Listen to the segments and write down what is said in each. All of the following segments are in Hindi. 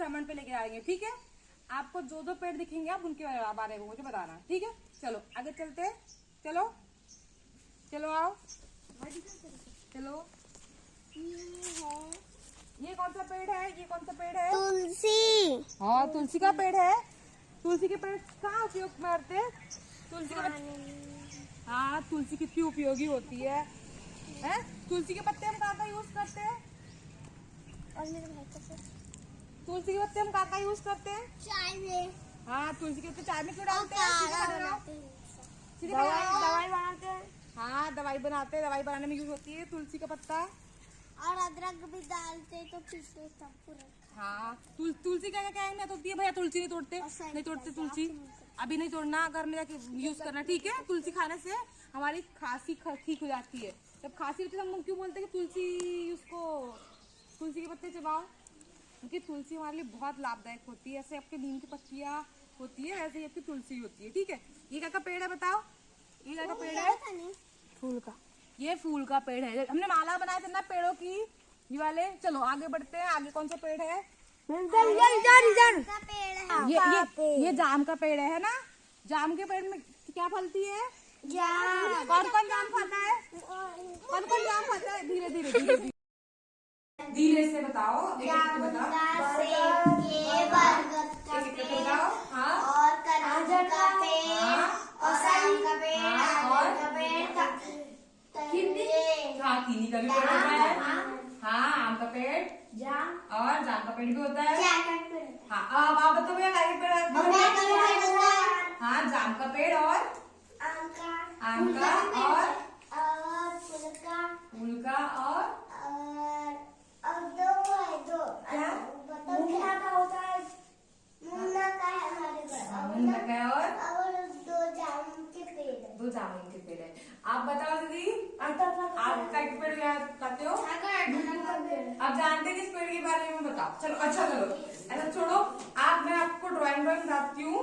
भ्रमण पे लेके जाएंगे, ठीक है। आपको जो जो पेड़ दिखेंगे आप उनके बारे में मुझे बताना, ठीक है। चलो आगे चलते हैं, चलो चलो आओ, चलो। ये कौन सा पेड़ है, ये कौन सा पेड़ है? तुलसी। हाँ तुलसी का पेड़ है। तुलसी के पेड़ कहाँ उपयोग में आते हैं? तुलसी का, हाँ तुलसी कितनी उपयोगी होती है, हैं? तुलसी के पत्ते हम कहाँ का यूज करते हैं? और मेरे भाई का तुलसी के पत्ते हम कहाँ का यूज करते हैं? चाय में। हाँ तुलसी के पत्ते चाय में क्यों डालते हैं? दवाई बनाते हैं। हाँ दवाई बनाते हैं, दवाई बनाने में यूज होती है तुलसी का पत्ता। और अदरक भी डालते तो पीसते सबको। हाँ तुलसी का क्या अहमियत होती है भैया? तुलसी नहीं तोड़ते, नहीं तोड़ते तुलसी, अभी नहीं तोड़ना, घर में जाके यूज करना, ठीक है। तुलसी खाने से हमारी खांसी ठीक हो जाती है। जब खांसी होती है हम क्यों बोलते हैं कि तुलसी, उसको तुलसी के पत्ते चबाओ, क्योंकि तुलसी हमारे लिए बहुत लाभदायक होती है। ऐसे आपके नीम की पत्तियां होती है, ऐसे ही आपकी तुलसी होती है, ठीक है। ये क्या का पेड़ है बताओ? ये क्या का पेड़ है? फूल का। ये फूल का पेड़ है। हमने माला बनाए थे ना पेड़ों की, ये वाले। चलो आगे बढ़ते हैं, आगे कौन सा पेड़ है? ये जाम का पेड़ है ना। जाम के पेड़ में क्या फलती है? कौन कौन जाम खाता है? कौन कौन जाम खाता है? धीरे धीरे धीरे धीरे धीरे से बताओ, बताओ। हाँ और करंज का पेड़, और आम का पेड़, और हाँ कीनी का भी पेड़ होता है। हाँ आम का पेड़, और जाम का पेड़ भी होता है। हाँ अब आप बताओ भैया क्या पेड़? हाँ जाम का पेड़ और आम का और फूल का और क्या होता है? मुन्ना का है हमारे घर। मुन्ना का और दो जामुन के पेड़। दो जामुन के पेड़ है। आप बताओ दीदी, आप क्या के पेड़ बताते हो? आप जानते हैं किस पेड़ के बारे में बताओ। चलो अच्छा चलो ऐसा छोड़ो, मैं आपको ड्राइंग बताती हूँ।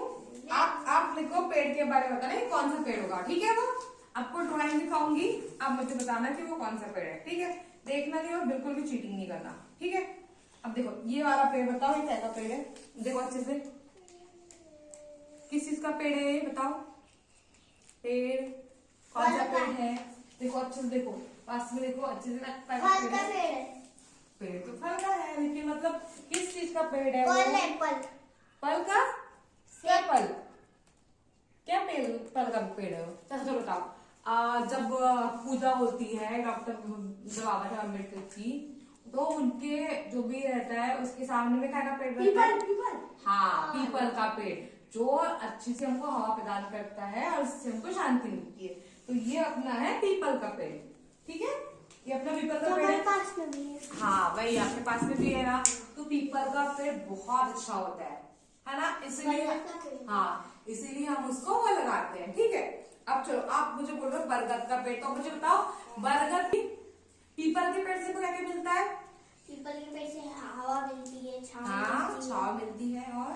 आप लिखो पेड़ के बारे में बताना कौन सा पेड़ होगा, ठीक है। वो आपको ड्राइंग दिखाऊंगी, आप मुझे बताना कि वो कौन सा पेड़ है, ठीक है। देखना नहीं और बिल्कुल भी चीटिंग नहीं करना, ठीक है। अब देखो ये वाला पेड़ बताओ, ये कैसा पेड़ है? देखो अच्छे से, किस चीज का पेड़ है ये बताओ? पेड़ कौन सा पेड़ है? देखो अच्छे से देखो, पास में देखो अच्छे से। पेड़ तो फल का है, लेकिन मतलब किस चीज का पेड़ है? फल का? क्या फल? क्या पेड़? फल का पेड़ है? चलो बताओ। जब पूजा होती है डॉक्टर बाबा साहब अम्बेडकर की, तो उनके जो भी रहता है उसके सामने में क्या का पेड़ रहता है? हाँ पीपल का पेड़, जो अच्छे से हमको हवा प्रदान करता है और इससे हमको शांति मिलती है। तो ये अपना है पीपल का पेड़, ठीक है। ये अपना पीपल का पेड़ है। हाँ वही आपके पास में भी है ना। तो पीपल का पेड़ बहुत अच्छा होता है ना, इसीलिए हाँ इसीलिए हम उसको वो लगाते हैं, ठीक है। अब चलो आप मुझे बोल रहे हो बरगद का पेड़, तो मुझे बताओ बरगद पीपल के पेड़ से क्या क्या मिलता है? पीपल के पेड़ से हवा मिलती है, छाव मिलती है और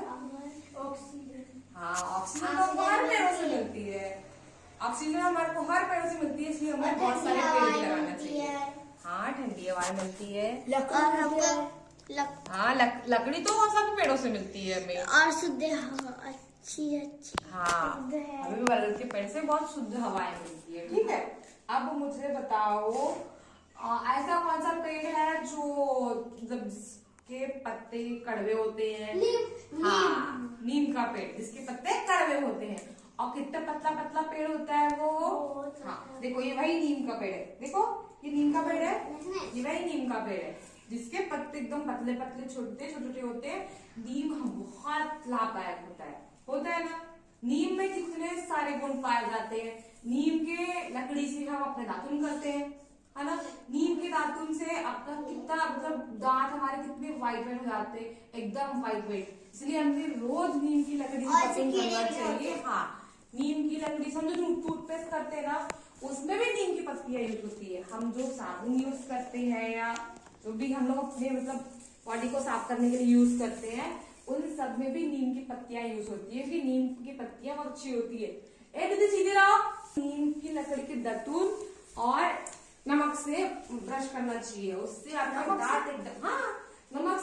ऑक्सीजन। हाँ ऑक्सीजन तो हर पेड़ों से मिलती है। ऑक्सीजन हमारे को हर पेड़ों से मिलती है, इसलिए हमें बहुत सारे पेड़ लगाना चाहिए। हाँ ठंडी हवा मिलती है। हाँ लकड़ी तो बहुत सारे पेड़ों से मिलती है हमें, और शुद्ध हवा अच्छी। हाँ हमें भी बरगद के पेड़ से बहुत शुद्ध हवाएं मिलती है, ठीक है। अब मुझे बताओ ऐसा कौन सा पेड़ है जो जब के पत्ते कड़वे होते हैं? हाँ नीम का पेड़, जिसके पत्ते कड़वे होते हैं। और कितना पतला पतला पेड़ होता है वो? हाँ देखो ये वही नीम का पेड़ है, देखो ये नीम का पेड़ है, ये वही नीम का पेड़ है जिसके पत्ते एकदम पतले पतले छोटे छोटे होते हैं। नीम बहुत लाभदायक होता है ना। नीम में कितने सारे गुण पाए जाते हैं। नीम के लकड़ी से हम अपने दातुन करते हैं, है ना। नीम के दातुन से अपना कितना मतलब दांत हमारे कितने वाइट हो जाते हैं, एकदम वाइट। इसलिए हमें रोज नीम की लकड़ी से दातुन करना चाहिए। हाँ नीम की लकड़ी से हम जो टूथपेस्ट करते हैं ना, उसमें भी नीम की पत्तियां यूज होती है। हम जो साबुन यूज करते हैं या जो भी हम लोग अपने मतलब बॉडी को साफ करने के लिए यूज करते हैं, उन सब में भी नीम की पत्तियां यूज होती है, क्योंकि नीम की पत्तियां बहुत अच्छी होती है। दीदी सीधे रहो। नीम की लकड़ी के दातुन और नमक से ब्रश करना चाहिए, उससे आपका दांत एकदम, हाँ नमक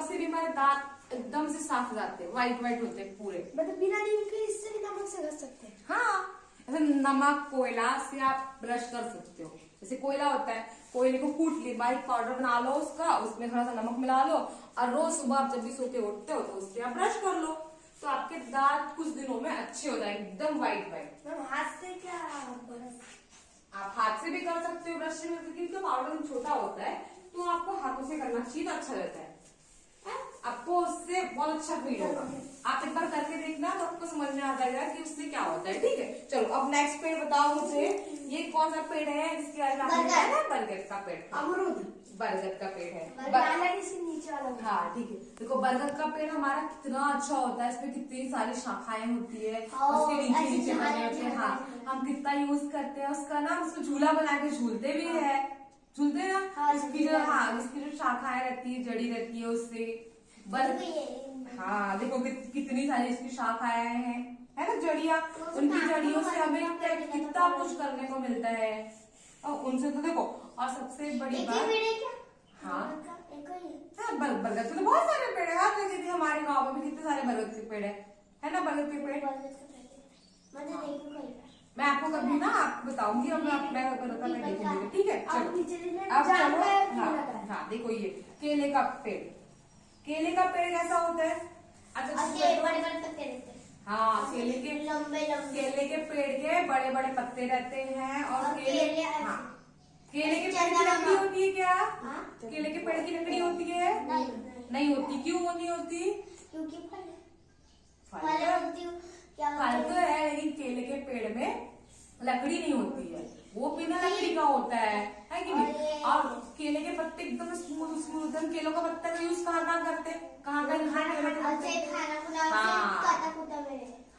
से भी हमारे दांत एकदम से साफ हो जाते हैं, व्हाइट व्हाइट होते हैं पूरे। मतलब बिना नीम के इससे भी नमक से घस सकते हैं? हाँ, ऐसे नमक कोयला से आप ब्रश कर सकते हो। जैसे कोयला होता है, कोयले को कूट ली, बारीक पाउडर बना लो उसका, उसमें थोड़ा सा नमक मिला लो और रोज सुबह आप जब भी सो के उठते हो तो उससे आप ब्रश कर लो, तो आपके दांत कुछ दिनों में अच्छे हो जाएंगे, एकदम व्हाइट व्हाइट। मैम हाथ से क्या ब्रश? आप हाथ से भी कर सकते हो ब्रश से, लेकिन तो पाउडर छोटा होता है तो आपको हाथों से करना चाहिए तो अच्छा रहता है। आपको उससे बहुत अच्छा फील होगा। आप एक बार करके देखना तो आपको समझ में आ जाएगा कि उससे क्या होता है। ठीक है, चलो अब नेक्स्ट पेड़ बताओ मुझे, ये कौन सा पेड़ है जिसके बारे में आपने बताया ना? बरगद का पेड़। अमरूद। बरगद का पेड़ है। नीचे वाला। हाँ ठीक है, देखो बरगद का पेड़ हमारा कितना अच्छा होता है, इसमें कितनी सारी शाखाएं होती है, उसके नीचे नीचे बने होते हैं। हाँ, हम कितना यूज करते हैं उसका ना, उसको झूला बना के झूलते भी है, झूलते हैं ना। इसकी जो शाखाएं रहती है, जड़ी रहती है उससे हाँ देखो कितनी सारी इसकी शाखाएं हैं, है ना, जड़ियां। उनकी जड़ियों से हमें कितना कुछ करने को मिलता है, और उनसे तो देखो। और सबसे बड़ी बात, हाँ बरगद के तो बहुत सारे पेड़ है दीदी, हमारे गाँव में भी कितने सारे बरगद के पेड़ है ना, बरगद के पेड़। मैं आपको कभी ना आपको बताऊंगी, और मैं बरगद का पेड़ देखूंगी। ठीक है, चलो अब चलो। हाँ देखो ये केले का पेड़, केले का पेड़ कैसा होता है? अच्छा, बड़े बड़े पत्ते रहते हैं। हाँ, केले के पेड़ के बड़े बड़े पत्ते रहते हैं, और केले के पेड़ की लकड़ी होती है क्या? केले के पेड़ की लकड़ी होती है? नहीं होती। क्यों नहीं होती? क्योंकि फल तो है, लेकिन केले के पेड़ में लकड़ी नहीं होती है, वो बिना लकड़ी का होता है कि नहीं? और केले के पत्ते एकदम स्मूथ स्मूथ, हम केलों का पत्ता का यूज कहाँ करते हैं? कहाँ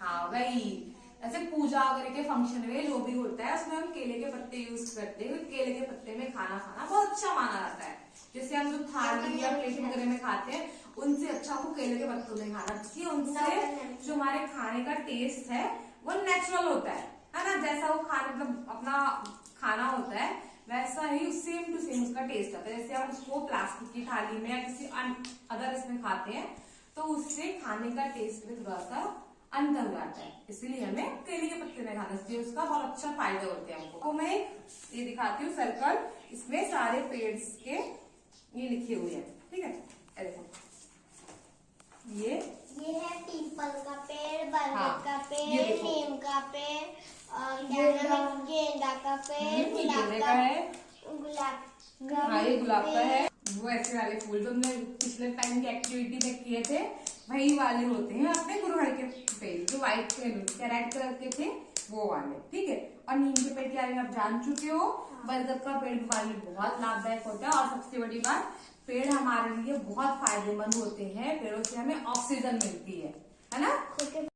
हाँ वही, ऐसे पूजा वगैरह के फंक्शन में जो भी होता है उसमें हम केले के पत्ते यूज करते हैं। केले के पत्ते में खाना खाना बहुत अच्छा माना जाता है। जैसे हम जो थाली या प्लेट वगैरह में खाते हैं, उनसे अच्छा हमको केले के पत्तों में खाना चाहिए। उनसे जो हमारे खाने का टेस्ट है वो नेचुरल होता है ना, जैसा वो खाना मतलब अपना खाना होता है वैसा ही सेम टू सेम उसका टेस्ट आता है। जैसे हम उसको प्लास्टिक की थाली में या किसी अदर इसमें खाते हैं तो उससे खाने का टेस्ट में थोड़ा सा अंतर हो जाता है, इसलिए हमें केले के पत्ते में खाना चाहिए, उसका बहुत अच्छा फायदा होते हैं हमको। तो मैं ये दिखाती हूँ सर्कल, इसमें सारे पेड़ के ये लिखे हुए हैं। ठीक है, देखो ये है पीपल का पेड़, बरगद हाँ, का पेड़, नीम का पेड़, गेंदा का पेड़, गुलाब का है, हाँ ये गुलाब का है। वो ऐसे वाले फूल जो हमने पिछले टाइम की एक्टिविटी में किए थे वही वाले होते हैं अपने गुड़हल के पेड़, जो व्हाइट रेड कलर के थे वो वाले। ठीक है, और नीम के पेड़ के बारे में आप जान चुके हो। बरगद का पेड़ हमारे लिए बहुत लाभदायक होता है, और सबसे बड़ी बात पेड़ हमारे लिए बहुत फायदेमंद होते हैं, पेड़ों से हमें ऑक्सीजन मिलती है ना।